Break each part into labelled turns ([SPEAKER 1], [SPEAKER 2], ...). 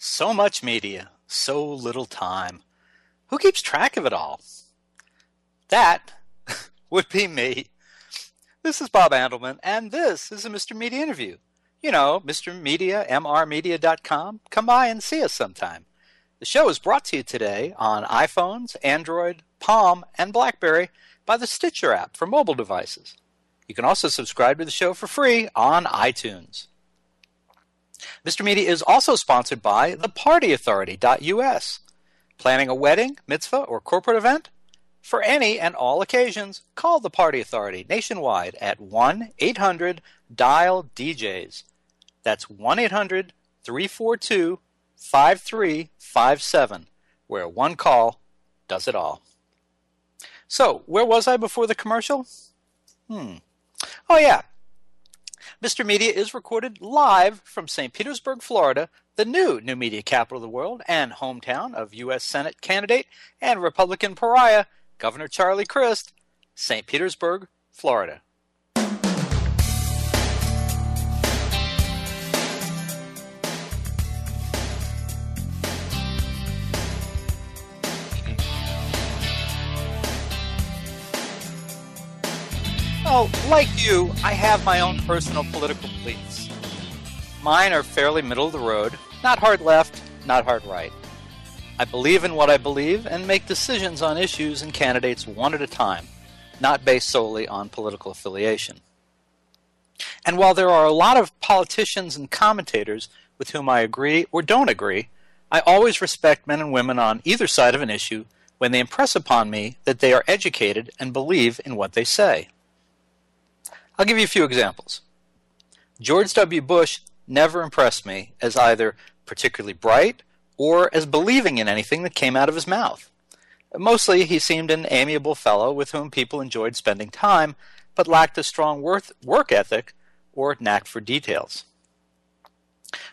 [SPEAKER 1] So much media, so little time. Who keeps track of it all? That would be me. This is Bob Andelman, and this is a Mr. Media interview. You know, Mr. Media, mrmedia.com. Come by and see us sometime. The show is brought to you today on iPhones, Android, Palm, and BlackBerry by the Stitcher app for mobile devices. You can also subscribe to the show for free on iTunes. Mr. Media is also sponsored by thepartyauthority.us. Planning a wedding, mitzvah, or corporate event? For any and all occasions, call the Party Authority nationwide at 1-800-DIAL-DJs. That's 1-800-342-5357, where one call does it all. So, where was I before the commercial? Oh yeah. Mr. Media is recorded live from St. Petersburg, Florida, the new media capital of the world and hometown of U.S. Senate candidate and Republican pariah, Governor Charlie Crist, St. Petersburg, Florida. Well, like you, I have my own personal political beliefs. Mine are fairly middle of the road, not hard left, not hard right. I believe in what I believe and make decisions on issues and candidates one at a time, not based solely on political affiliation. And while there are a lot of politicians and commentators with whom I agree or don't agree, I always respect men and women on either side of an issue when they impress upon me that they are educated and believe in what they say. I'll give you a few examples. George W. Bush never impressed me as either particularly bright or as believing in anything that came out of his mouth. Mostly, he seemed an amiable fellow with whom people enjoyed spending time, but lacked a strong work ethic or knack for details.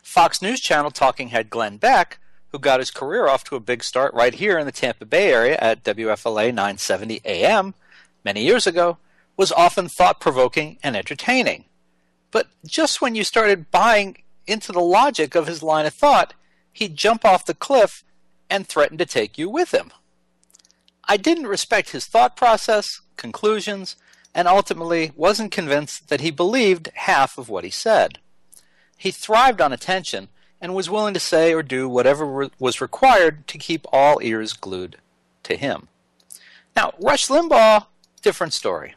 [SPEAKER 1] Fox News Channel talking head Glenn Beck, who got his career off to a big start right here in the Tampa Bay area at WFLA 970 AM many years ago, was often thought-provoking and entertaining. But just when you started buying into the logic of his line of thought, he'd jump off the cliff and threaten to take you with him. I didn't respect his thought process, conclusions, and ultimately wasn't convinced that he believed half of what he said. He thrived on attention and was willing to say or do whatever was required to keep all ears glued to him. Now, Rush Limbaugh, different story.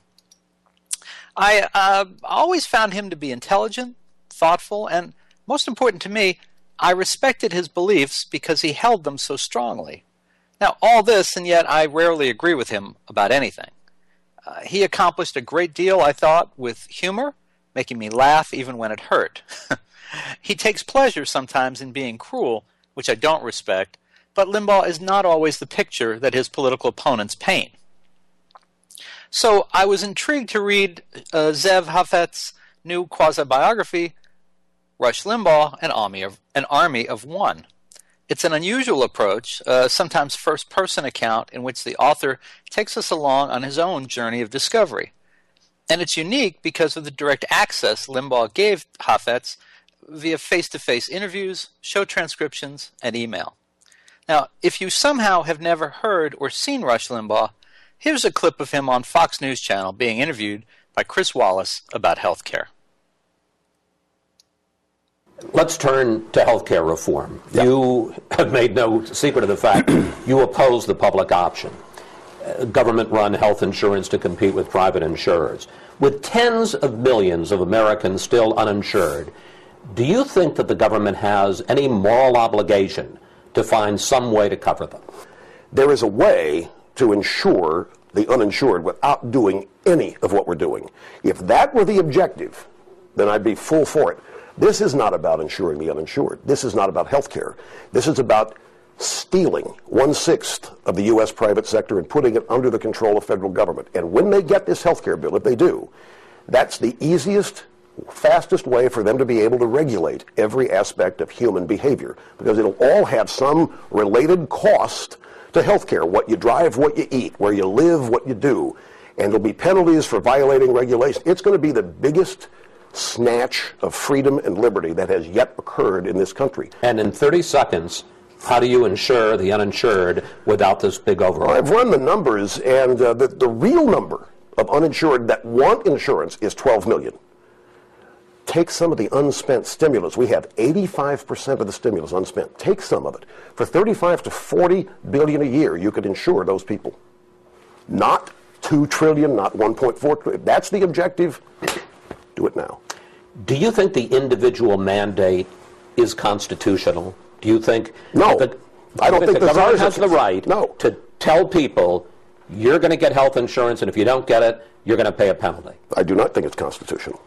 [SPEAKER 1] I always found him to be intelligent, thoughtful, and most important to me, I respected his beliefs because he held them so strongly. Now, all this, and yet I rarely agree with him about anything. He accomplished a great deal, I thought, with humor, making me laugh even when it hurt. He takes pleasure sometimes in being cruel, which I don't respect, but Limbaugh is not always the picture that his political opponents paint. So I was intrigued to read Zev Hafet's new quasi-biography, Rush Limbaugh, An Army of One. It's an unusual approach, sometimes first-person account in which the author takes us along on his own journey of discovery. And it's unique because of the direct access Limbaugh gave Hafetz via face-to-face interviews, show transcriptions, and email. Now, if you somehow have never heard or seen Rush Limbaugh, here's a clip of him on Fox News Channel being interviewed by Chris Wallace about health care.
[SPEAKER 2] Let's turn to health care reform. Yep. You have made no secret of the fact you oppose the public option, government-run health insurance to compete with private insurers. With tens of millions of Americans still uninsured, do you think that the government has any moral obligation to find some way to cover them?
[SPEAKER 3] There is a way to insure the uninsured without doing any of what we're doing. If that were the objective, then I'd be full for it. This is not about insuring the uninsured. This is not about health care. This is about stealing 1/6 of the U.S. private sector and putting it under the control of federal government. And when they get this health care bill, if they do, that's the easiest, fastest way for them to be able to regulate every aspect of human behavior, because it'll all have some related cost to health care, what you drive, what you eat, where you live, what you do. And there'll be penalties for violating regulation. It's going to be the biggest snatch of freedom and liberty that has yet occurred in this country.
[SPEAKER 2] And in 30 seconds, how do you insure the uninsured without this big overhaul?
[SPEAKER 3] I've run the numbers, and the real number of uninsured that want insurance is 12 million. Take some of the unspent stimulus. We have 85% of the stimulus unspent. Take some of it. For 35 to 40 billion a year, you could insure those people. Not 2 trillion, not 1.4 trillion. That's the objective. Do it now.
[SPEAKER 2] Do you think the individual mandate is constitutional? Do you think
[SPEAKER 3] No. I don't think
[SPEAKER 2] the government has the right
[SPEAKER 3] to
[SPEAKER 2] tell people you're going to get health insurance, and if you don't get it, you're going to pay a penalty?
[SPEAKER 3] I do not think it's constitutional.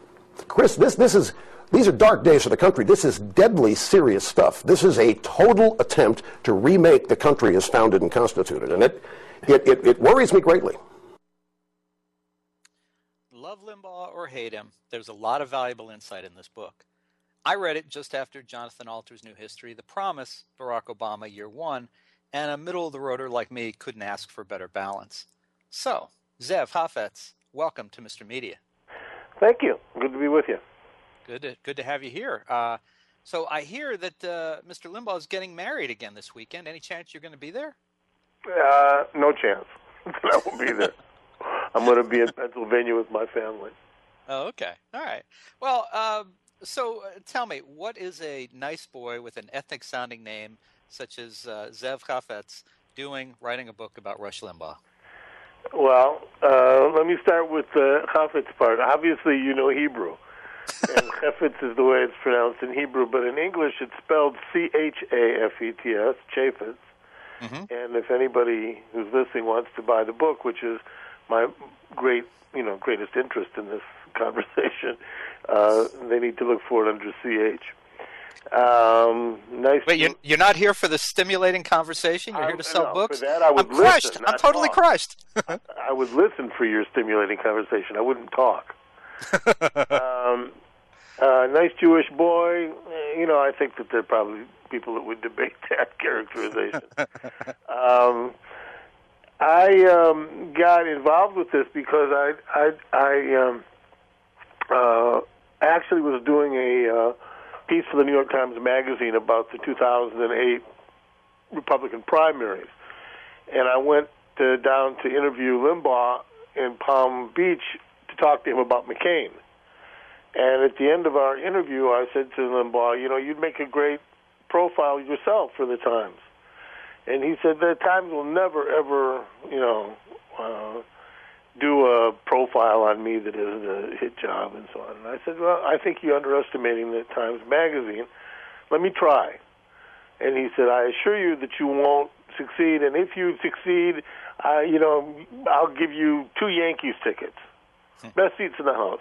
[SPEAKER 3] Chris, these are dark days for the country. This is deadly serious stuff. This is a total attempt to remake the country as founded and constituted, and it worries me greatly.
[SPEAKER 1] Love Limbaugh or hate him, there's a lot of valuable insight in this book. I read it just after Jonathan Alter's New History, The Promise, Barack Obama, Year One, and a middle-of-the-roader like me couldn't ask for better balance. So, Zev Hafetz, welcome to Mr. Media.
[SPEAKER 4] Thank you. Good to be with you.
[SPEAKER 1] Good to have you here. So I hear that Mr. Limbaugh is getting married again this weekend. Any chance you're going to be there?
[SPEAKER 4] No chance that I will be there. I'm going to be in Pennsylvania with my family.
[SPEAKER 1] Oh, okay. All right. Well, so tell me, what is a nice boy with an ethnic-sounding name such as Zev Hafetz doing writing a book about Rush Limbaugh?
[SPEAKER 4] Well, let me start with the Hafetz part. Obviously, you know Hebrew. And Hafetz is the way it's pronounced in Hebrew, but in English it's spelled Chafetz, Chafetz. Mm-hmm. And if anybody who's listening wants to buy the book, which is my greatest interest in this conversation, they need to look for it under CH.
[SPEAKER 1] Wait, you're not here for the stimulating conversation? You're here to sell books?
[SPEAKER 4] For that I would
[SPEAKER 1] I'm crushed.
[SPEAKER 4] listen,
[SPEAKER 1] I'm totally
[SPEAKER 4] talk.
[SPEAKER 1] crushed.
[SPEAKER 4] I would listen for your stimulating conversation. I wouldn't talk. Nice Jewish boy. I think that there are probably people that would debate that characterization. I got involved with this because I actually was doing a piece for the New York Times Magazine about the 2008 Republican primaries. And I went down to interview Limbaugh in Palm Beach to talk to him about McCain. And at the end of our interview, I said to Limbaugh, you'd make a great profile yourself for the Times. And he said, the Times will never, ever, do a profile on me that isn't a hit job and so on. And I said, well, I think you're underestimating the Times Magazine. Let me try. And he said, I assure you that you won't succeed, and if you succeed, I'll give you 2 Yankees tickets, best seats in the house.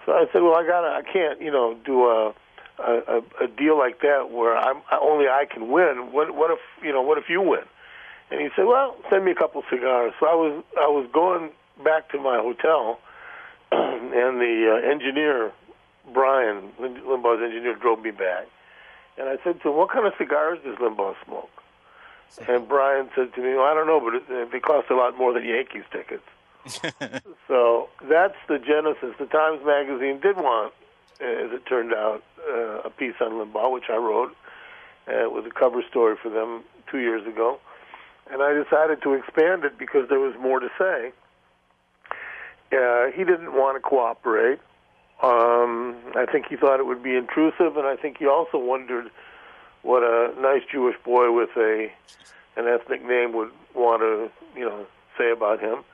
[SPEAKER 4] So I said, well, I can't, do a deal like that where only I can win. What if you win? And he said, well, send me a couple cigars. So I was going back to my hotel, and the engineer, Brian, Limbaugh's engineer, drove me back. And I said to him, what kind of cigars does Limbaugh smoke? And Brian said to me, well, I don't know, but they cost a lot more than Yankees tickets. So that's the genesis. The Times Magazine did want, as it turned out, a piece on Limbaugh, which I wrote. It was a cover story for them 2 years ago. And I decided to expand it because there was more to say. He didn't want to cooperate. I think he thought it would be intrusive, and I think he also wondered what a nice Jewish boy with an ethnic name would want to, say about him.